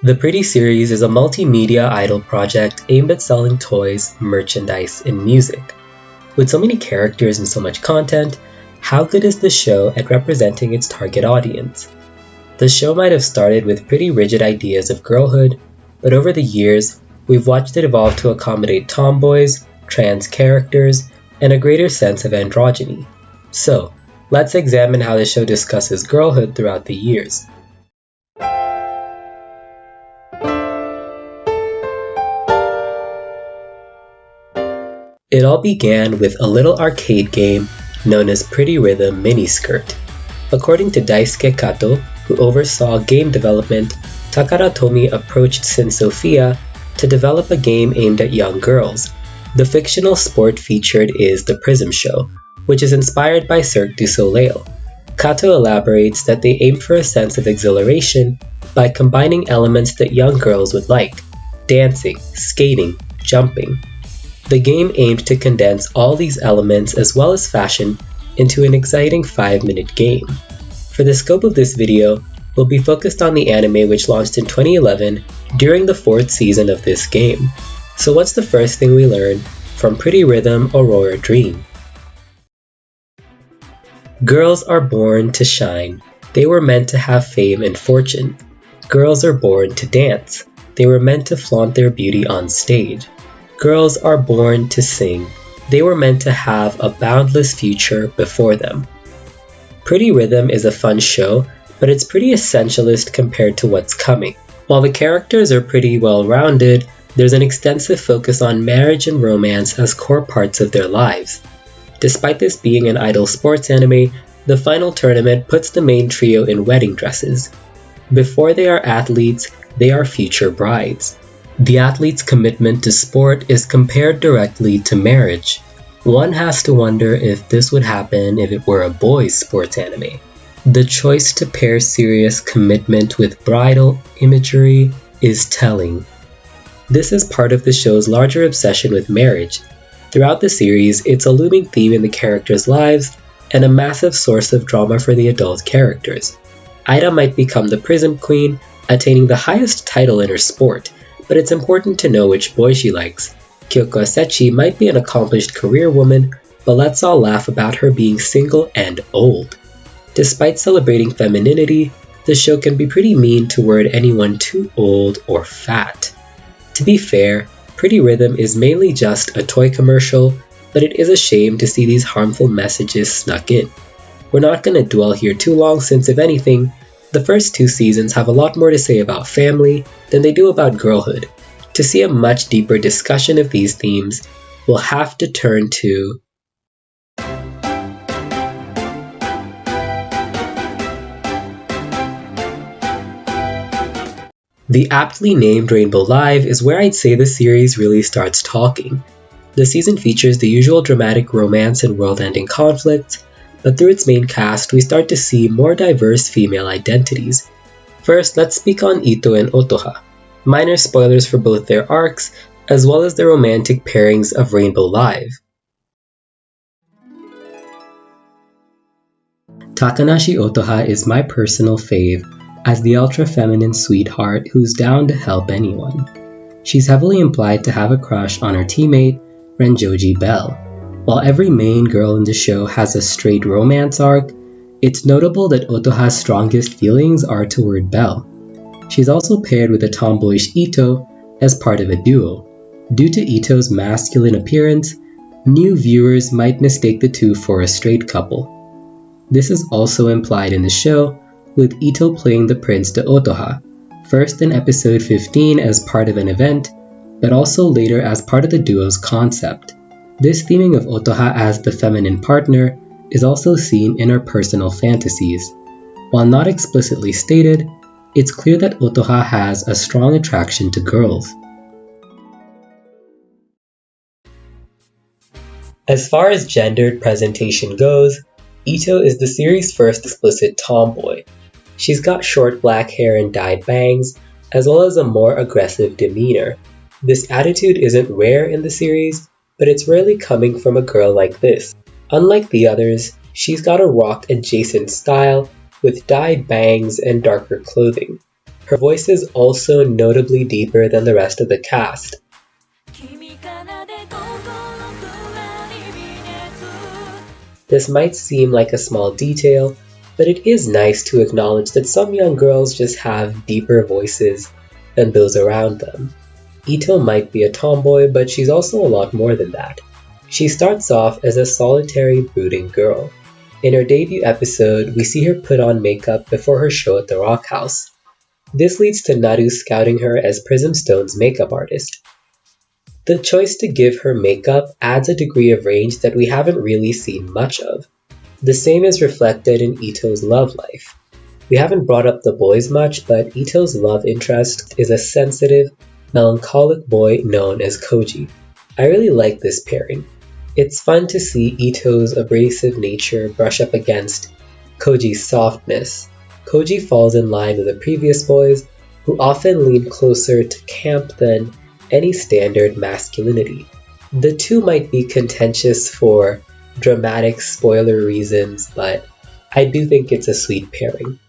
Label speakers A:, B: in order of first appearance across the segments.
A: The Pretty series is a multimedia idol project aimed at selling toys, merchandise, and music. With so many characters and so much content, how good is the show at representing its target audience? The show might have started with pretty rigid ideas of girlhood, but over the years, we've watched it evolve to accommodate tomboys, trans characters, and a greater sense of androgyny. So, let's examine how the show discusses girlhood throughout the years. It all began with a little arcade game known as Pretty Rhythm Miniskirt. According to Daisuke Kato, who oversaw game development, Takara Tomy approached Sin Sophia to develop a game aimed at young girls. The fictional sport featured is The Prism Show, which is inspired by Cirque du Soleil. Kato elaborates that they aimed for a sense of exhilaration by combining elements that young girls would like: dancing, skating, jumping. The game aimed to condense all these elements as well as fashion into an exciting 5-minute game. For the scope of this video, we'll be focused on the anime which launched in 2011 during the 4th season of this game. So what's the first thing we learn from Pretty Rhythm Aurora Dream? Girls are born to shine. They were meant to have fame and fortune. Girls are born to dance. They were meant to flaunt their beauty on stage. Girls are born to sing. They were meant to have a boundless future before them. Pretty Rhythm is a fun show, but it's pretty essentialist compared to what's coming. While the characters are pretty well-rounded, there's an extensive focus on marriage and romance as core parts of their lives. Despite this being an idol sports anime, the final tournament puts the main trio in wedding dresses. Before they are athletes, they are future brides. The athlete's commitment to sport is compared directly to marriage. One has to wonder if this would happen if it were a boys' sports anime. The choice to pair serious commitment with bridal imagery is telling. This is part of the show's larger obsession with marriage. Throughout the series, it's a looming theme in the characters' lives and a massive source of drama for the adult characters. Aida might become the Prism Queen, attaining the highest title in her sport, but it's important to know which boy she likes. Kyoko Asechi might be an accomplished career woman, but let's all laugh about her being single and old. Despite celebrating femininity, the show can be pretty mean toward anyone too old or fat. To be fair, Pretty Rhythm is mainly just a toy commercial, but it is a shame to see these harmful messages snuck in. We're not going to dwell here too long since, if anything, the first 2 seasons have a lot more to say about family than they do about girlhood. To see a much deeper discussion of these themes, we'll have to turn to the aptly named Rainbow Live is where I'd say the series really starts talking. The season features the usual dramatic romance and world-ending conflicts, but through its main cast, we start to see more diverse female identities. First, let's speak on Ito and Otoha. Minor spoilers for both their arcs, as well as the romantic pairings of Rainbow Live. Takanashi Otoha is my personal fave, as the ultra-feminine sweetheart who's down to help anyone. She's heavily implied to have a crush on her teammate, Renjoji Bell. While every main girl in the show has a straight romance arc, it's notable that Otoha's strongest feelings are toward Bell. She's also paired with a tomboyish Ito as part of a duo. Due to Ito's masculine appearance, new viewers might mistake the two for a straight couple. This is also implied in the show, with Ito playing the prince to Otoha, first in episode 15 as part of an event, but also later as part of the duo's concept. This theming of Otoha as the feminine partner is also seen in her personal fantasies. While not explicitly stated, it's clear that Otoha has a strong attraction to girls. As far as gendered presentation goes, Ito is the series' first explicit tomboy. She's got short black hair and dyed bangs, as well as a more aggressive demeanor. This attitude isn't rare in the series, but it's rarely coming from a girl like this. Unlike the others, she's got a rock-adjacent style with dyed bangs and darker clothing. Her voice is also notably deeper than the rest of the cast. This might seem like a small detail, but it is nice to acknowledge that some young girls just have deeper voices than those around them. Ito might be a tomboy, but she's also a lot more than that. She starts off as a solitary, brooding girl. In her debut episode, we see her put on makeup before her show at the Rock House. This leads to Naru scouting her as Prism Stone's makeup artist. The choice to give her makeup adds a degree of range that we haven't really seen much of. The same is reflected in Ito's love life. We haven't brought up the boys much, but Ito's love interest is a sensitive, melancholic boy known as Koji. I really like this pairing. It's fun to see Ito's abrasive nature brush up against Koji's softness. Koji falls in line with the previous boys, who often lean closer to camp than any standard masculinity. The two might be contentious for dramatic spoiler reasons, but I do think it's a sweet pairing.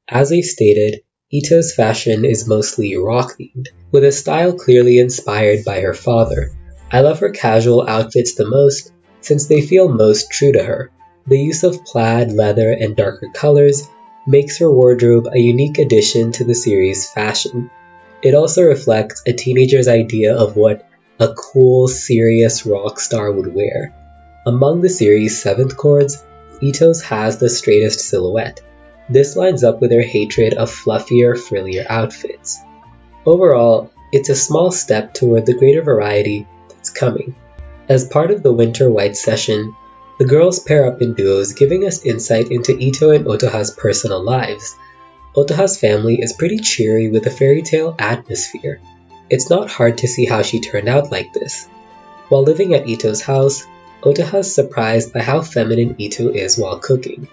A: As I stated, Ito's fashion is mostly rock-themed, with a style clearly inspired by her father. I love her casual outfits the most, since they feel most true to her. The use of plaid, leather, and darker colors makes her wardrobe a unique addition to the series' fashion. It also reflects a teenager's idea of what a cool, serious rock star would wear. Among the series' seventh chords, Ito's has the straightest silhouette. This lines up with her hatred of fluffier, frillier outfits. Overall, it's a small step toward the greater variety that's coming. As part of the Winter White session, the girls pair up in duos, giving us insight into Ito and Otoha's personal lives. Otoha's family is pretty cheery with a fairy tale atmosphere. It's not hard to see how she turned out like this. While living at Ito's house, Otoha's surprised by how feminine Ito is while cooking.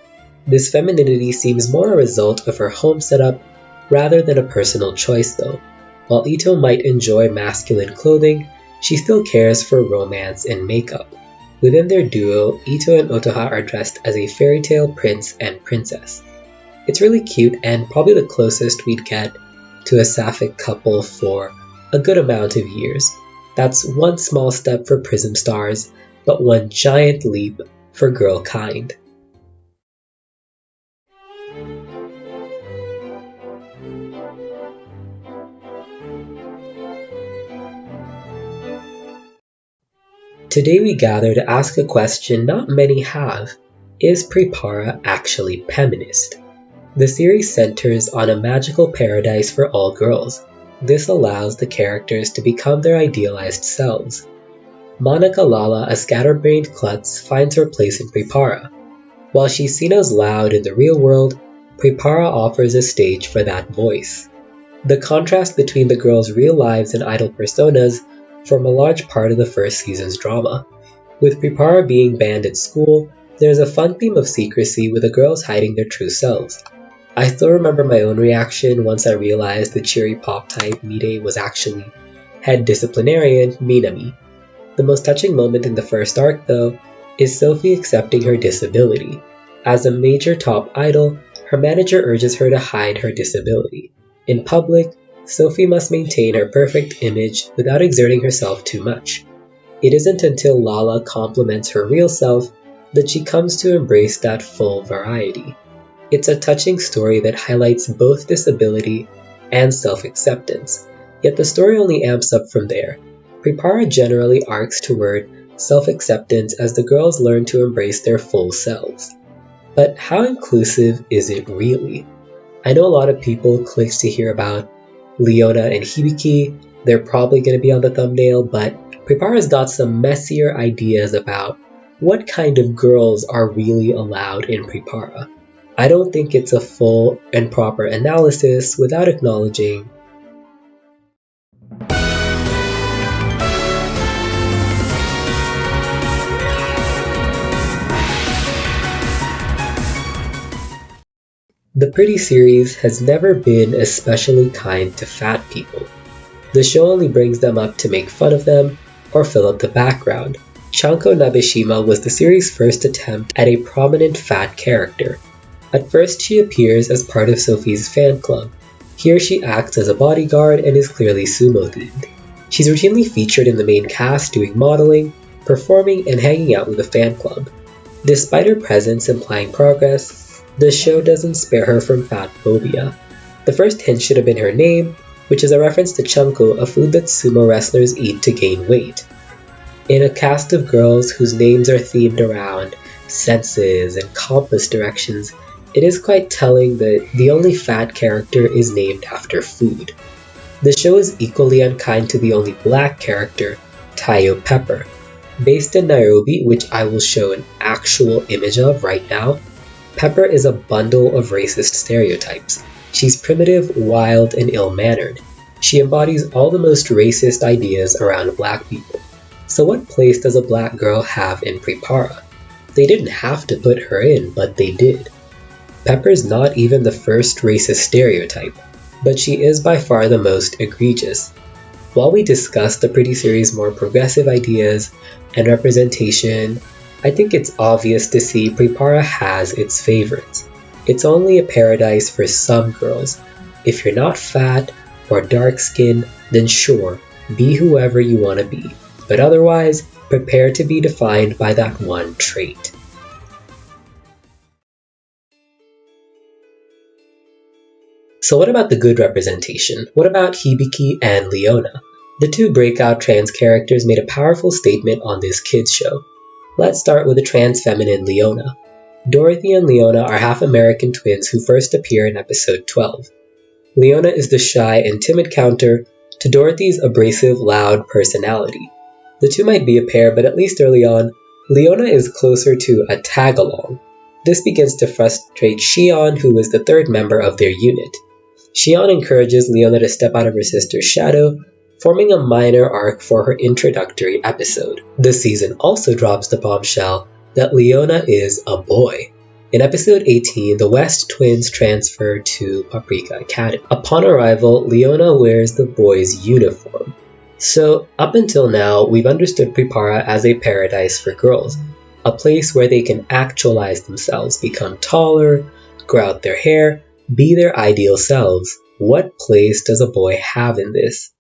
A: This femininity seems more a result of her home setup rather than a personal choice though. While Ito might enjoy masculine clothing, she still cares for romance and makeup. Within their duo, Ito and Otoha are dressed as a fairy tale prince and princess. It's really cute and probably the closest we'd get to a sapphic couple for a good amount of years. That's one small step for Prism stars, but one giant leap for girl kind. Today we gather to ask a question not many have. Is Pripara actually feminist? The series centers on a magical paradise for all girls. This allows the characters to become their idealized selves. Monica Lala, a scatterbrained klutz, finds her place in Pripara. While she's seen as loud in the real world, Pripara offers a stage for that voice. The contrast between the girls' real lives and idol personas form a large part of the first season's drama. With Pripara being banned at school, there's a fun theme of secrecy with the girls hiding their true selves. I still remember my own reaction once I realized the cheery pop type Mide was actually head disciplinarian Minami. The most touching moment in the first arc, though, is Sophie accepting her disability. As a major top idol, her manager urges her to hide her disability. In public, Sophie must maintain her perfect image without exerting herself too much. It isn't until Lala compliments her real self that she comes to embrace that full variety. It's a touching story that highlights both disability and self-acceptance, yet the story only amps up from there. Pripara generally arcs toward self-acceptance as the girls learn to embrace their full selves. But how inclusive is it really? I know a lot of people clicked to hear about Leona and Hibiki. They're probably going to be on the thumbnail, but Pripara's got some messier ideas about what kind of girls are really allowed in Pripara. I don't think it's a full and proper analysis without acknowledging the Pretty series has never been especially kind to fat people. The show only brings them up to make fun of them or fill up the background. Chanko Nabeshima was the series' first attempt at a prominent fat character. At first she appears as part of Sophie's fan club. Here she acts as a bodyguard and is clearly sumo-themed. She's routinely featured in the main cast doing modeling, performing, and hanging out with a fan club. Despite her presence implying progress, the show doesn't spare her from fat phobia. The first hint should have been her name, which is a reference to chanko, a food that sumo wrestlers eat to gain weight. In a cast of girls whose names are themed around senses and compass directions, it is quite telling that the only fat character is named after food. The show is equally unkind to the only black character, Tayo Pepper. Based in Nairobi, which I will show an actual image of right now, Pepper is a bundle of racist stereotypes. She's primitive, wild, and ill-mannered. She embodies all the most racist ideas around black people. So what place does a black girl have in Pripara? They didn't have to put her in, but they did. Pepper's not even the first racist stereotype, but she is by far the most egregious. While we discuss the Pretty series' more progressive ideas and representation, I think it's obvious to see Pripara has its favorites. It's only a paradise for some girls. If you're not fat or dark-skinned, then sure, be whoever you want to be. But otherwise, prepare to be defined by that one trait. So what about the good representation? What about Hibiki and Leona? The two breakout trans characters made a powerful statement on this kids show. Let's start with the trans feminine Leona. Dorothy and Leona are half American twins who first appear in episode 12. Leona is the shy and timid counter to Dorothy's abrasive, loud personality. The two might be a pair, but at least early on, Leona is closer to a tag-along. This begins to frustrate Shion, who is the third member of their unit. Shion encourages Leona to step out of her sister's shadow, forming a minor arc for her introductory episode. The season also drops the bombshell that Leona is a boy. In episode 18, the West twins transfer to Paprika Academy. Upon arrival, Leona wears the boys' uniform. So, up until now, we've understood Pripara as a paradise for girls, a place where they can actualize themselves, become taller, grow out their hair, be their ideal selves. What place does a boy have in this?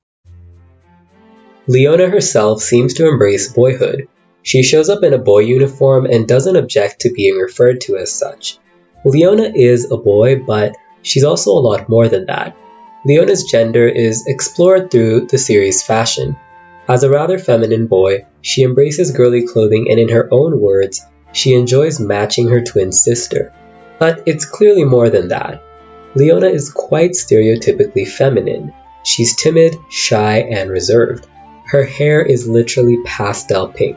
A: Leona herself seems to embrace boyhood. She shows up in a boy uniform and doesn't object to being referred to as such. Leona is a boy, but she's also a lot more than that. Leona's gender is explored through the series' fashion. As a rather feminine boy, she embraces girly clothing and in her own words, she enjoys matching her twin sister. But it's clearly more than that. Leona is quite stereotypically feminine. She's timid, shy, and reserved. Her hair is literally pastel pink.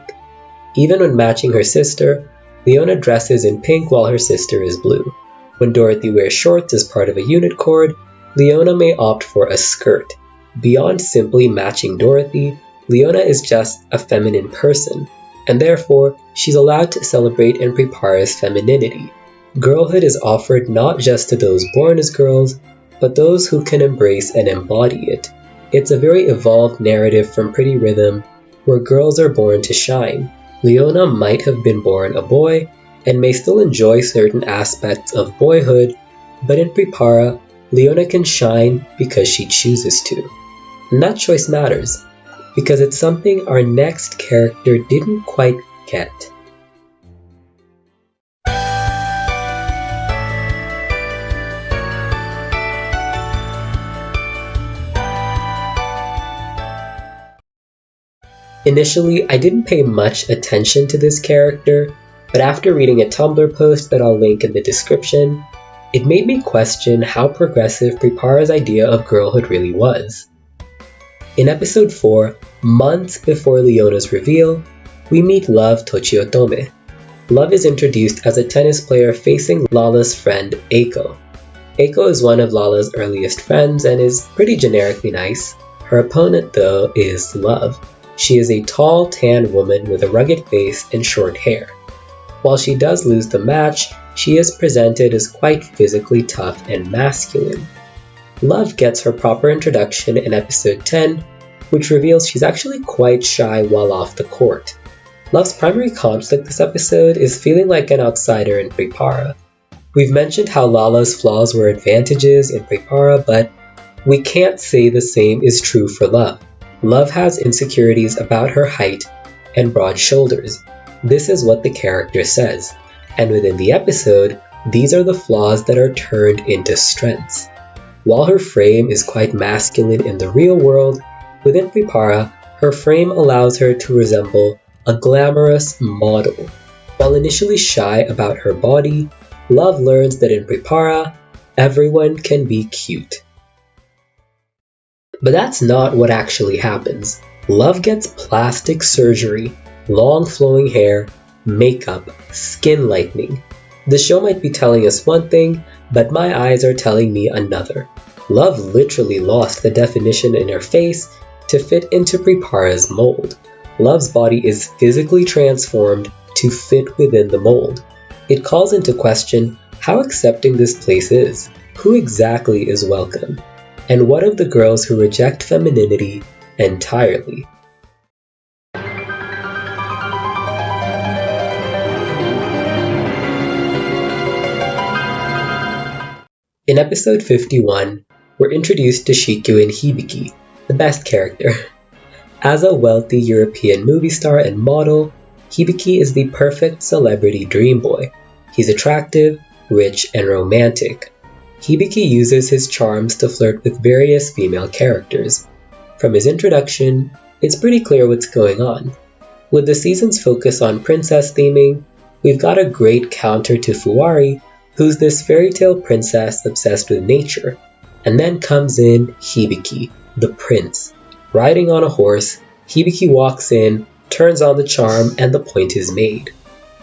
A: Even when matching her sister, Leona dresses in pink while her sister is blue. When Dorothy wears shorts as part of a unit cord, Leona may opt for a skirt. Beyond simply matching Dorothy, Leona is just a feminine person, and therefore she's allowed to celebrate in Pripara's femininity. Girlhood is offered not just to those born as girls, but those who can embrace and embody it. It's a very evolved narrative from Pretty Rhythm, where girls are born to shine. Leona might have been born a boy, and may still enjoy certain aspects of boyhood, but in Pripara, Leona can shine because she chooses to. And that choice matters, because it's something our next character didn't quite get. Initially, I didn't pay much attention to this character, but after reading a Tumblr post that I'll link in the description, it made me question how progressive Pripara's idea of girlhood really was. In episode 4, months before Leona's reveal, we meet Love Tochiotome. Love is introduced as a tennis player facing Lala's friend Eiko. Eiko is one of Lala's earliest friends and is pretty generically nice. Her opponent, though, is Love. She is a tall, tan woman with a rugged face and short hair. While she does lose the match, she is presented as quite physically tough and masculine. Love gets her proper introduction in episode 10, which reveals she's actually quite shy while off the court. Love's primary conflict this episode is feeling like an outsider in Pripara. We've mentioned how Lala's flaws were advantages in Pripara, but We can't say the same is true for love. Love has insecurities about her height and broad shoulders. This is what the character says. And within the episode, these are the flaws that are turned into strengths. While her frame is quite masculine in the real world, within Pripara, her frame allows her to resemble a glamorous model. While initially shy about her body, Love learns that in Pripara, everyone can be cute. But that's not what actually happens. Love gets plastic surgery, long flowing hair, makeup, skin lightening. The show might be telling us one thing, but my eyes are telling me another. Love literally lost the definition in her face to fit into Pripara's mold. Love's body is physically transformed to fit within the mold. It calls into question how accepting this place is, who exactly is welcome, and what of the girls who reject femininity entirely? In episode 51, we're introduced to Shiku and Hibiki, the best character. As a wealthy European movie star and model, Hibiki is the perfect celebrity dream boy. He's attractive, rich, and romantic. Hibiki uses his charms to flirt with various female characters. From his introduction, it's pretty clear what's going on. With the season's focus on princess theming, we've got a great counter to Fuwari, who's this fairy tale princess obsessed with nature. And then comes in Hibiki, the prince. Riding on a horse, Hibiki walks in, turns on the charm, and the point is made.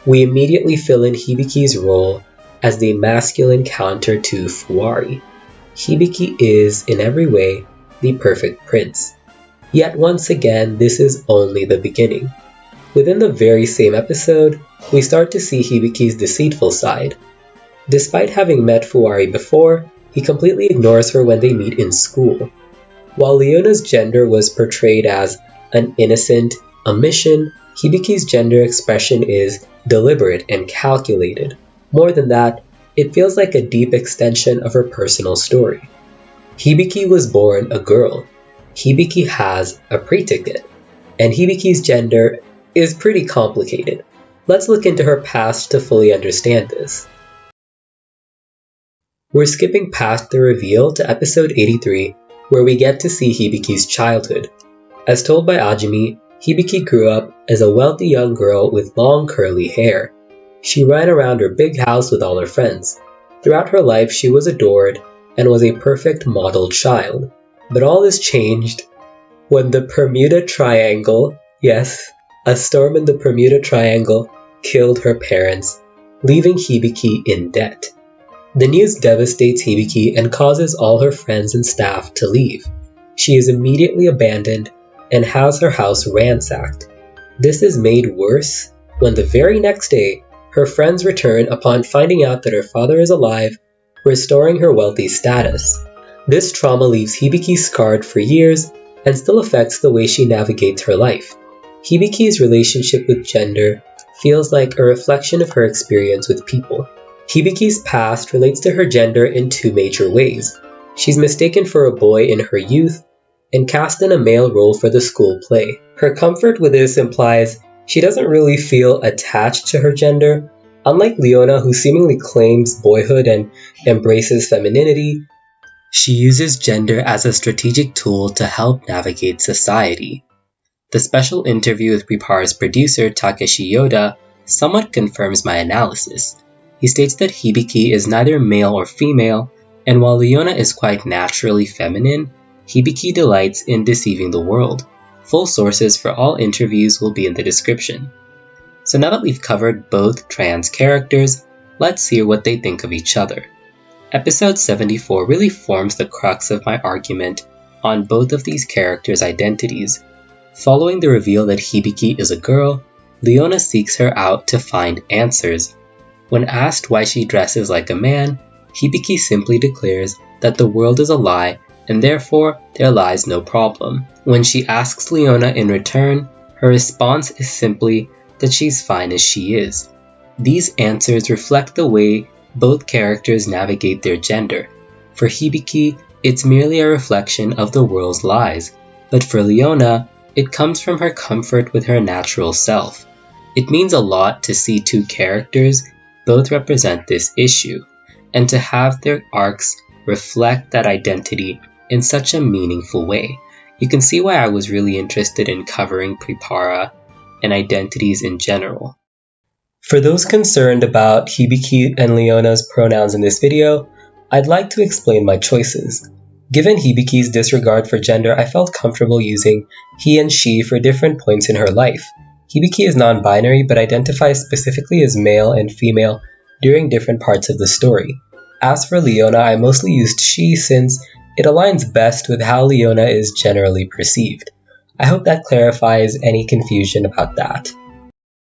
A: We immediately fill in Hibiki's role as the masculine counter to Fuwari. Hibiki is, in every way, the perfect prince. Yet once again, this is only the beginning. Within the very same episode, we start to see Hibiki's deceitful side. Despite having met Fuwari before, he completely ignores her when they meet in school. While Leona's gender was portrayed as an innocent omission, Hibiki's gender expression is deliberate and calculated. More than that, it feels like a deep extension of her personal story. Hibiki was born a girl. Hibiki has a pre-ticket. And Hibiki's gender is pretty complicated. Let's look into her past to fully understand this. We're skipping past the reveal to episode 83, where we get to see Hibiki's childhood. As told by Ajimi, Hibiki grew up as a wealthy young girl with long curly hair. She ran around her big house with all her friends. Throughout her life, she was adored and was a perfect model child. But all this changed when the Bermuda Triangle, yes, a storm in the Bermuda Triangle, killed her parents, leaving Hibiki in debt. The news devastates Hibiki and causes all her friends and staff to leave. She is immediately abandoned and has her house ransacked. This is made worse when the very next day, her friends return upon finding out that her father is alive, restoring her wealthy status. This trauma leaves Hibiki scarred for years and still affects the way she navigates her life. Hibiki's relationship with gender feels like a reflection of her experience with people. Hibiki's past relates to her gender in two major ways. She's mistaken for a boy in her youth and cast in a male role for the school play. Her comfort with this implies she doesn't really feel attached to her gender. Unlike Leona, who seemingly claims boyhood and embraces femininity, she uses gender as a strategic tool to help navigate society. The special interview with Pripara's producer Takeshi Yoda somewhat confirms my analysis. He states that Hibiki is neither male or female, and while Leona is quite naturally feminine, Hibiki delights in deceiving the world. Full sources for all interviews will be in the description. So now that we've covered both trans characters, let's hear what they think of each other. Episode 74 really forms the crux of my argument on both of these characters' identities. Following the reveal that Hibiki is a girl, Leona seeks her out to find answers. When asked why she dresses like a man, Hibiki simply declares that the world is a lie and therefore there lies no problem. When she asks Leona in return, her response is simply that she's fine as she is. These answers reflect the way both characters navigate their gender. For Hibiki, It's merely a reflection of the world's lies, but for Leona, it comes from her comfort with her natural self. It means a lot to see two characters both represent this issue, and to have their arcs reflect that identity in such a meaningful way. You can see why I was really interested in covering Pripara and identities in general. For those concerned about Hibiki and Leona's pronouns in this video, I'd like to explain my choices. Given Hibiki's disregard for gender, I felt comfortable using he and she for different points in her life. Hibiki is non-binary but identifies specifically as male and female during different parts of the story. As for Leona, I mostly used she since it aligns best with how Leona is generally perceived. I hope that clarifies any confusion about that.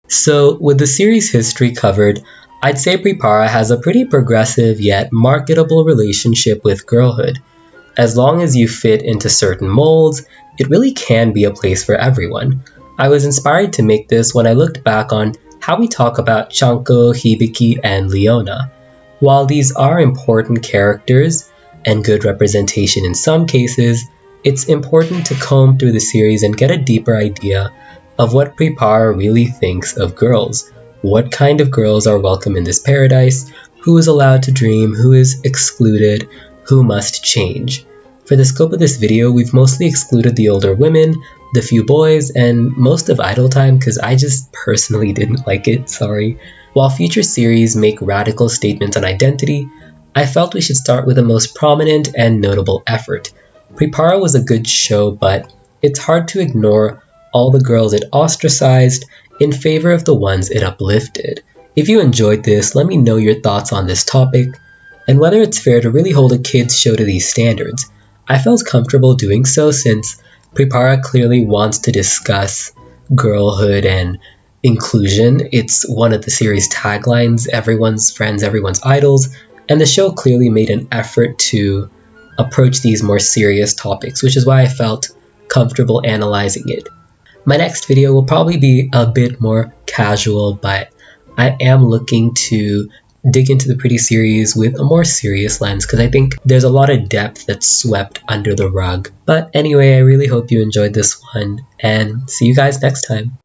A: So, with the series history covered, I'd say Pripara has a pretty progressive yet marketable relationship with girlhood. As long as you fit into certain molds, it really can be a place for everyone. I was inspired to make this when I looked back on how we talk about Chanko, Hibiki, and Leona. While these are important characters and good representation in some cases, it's important to comb through the series and get a deeper idea of what Pripara really thinks of girls. What kind of girls are welcome in this paradise? Who is allowed to dream? Who is excluded? Who must change? For the scope of this video, we've mostly excluded the older women, the few boys, and most of Idle Time because I just personally didn't like it, sorry. While future series make radical statements on identity, I felt we should start with the most prominent and notable effort. Pripara was a good show, but it's hard to ignore all the girls it ostracized in favor of the ones it uplifted. If you enjoyed this, let me know your thoughts on this topic, and whether it's fair to really hold a kids show to these standards. I felt comfortable doing so since Pripara clearly wants to discuss girlhood and inclusion. It's one of the series' taglines, everyone's friends, everyone's idols, and the show clearly made an effort to approach these more serious topics, which is why I felt comfortable analyzing it. My next video will probably be a bit more casual, but I am looking to dig into the Pretty series with a more serious lens because I think there's a lot of depth that's swept under the rug. But anyway, I really hope you enjoyed this one, and see you guys next time.